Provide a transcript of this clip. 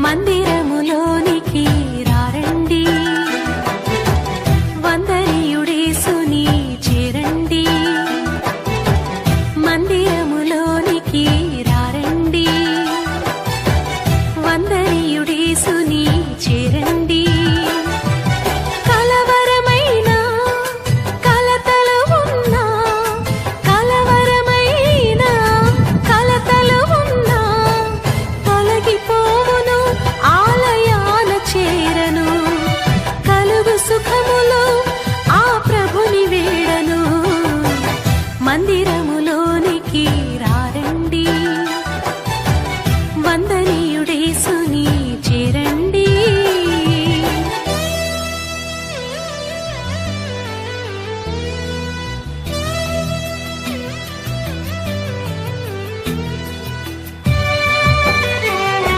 మందిరములోనికి రారండి, వందనీయుడేసుని చేరండి. మందిరములోనికి రారండి, వందనీయుడేసుని చేరండి. కలవరమైన కలతలు ఉన్నా, కలవరమైన కలతలు ఉన్నా తొలగిపోవును, ఆలయాన చేరను. కలుగు సుఖములు ఆ ప్రభుని వేడను. మందిరములోనికి రారండి, వందనీయుడేసు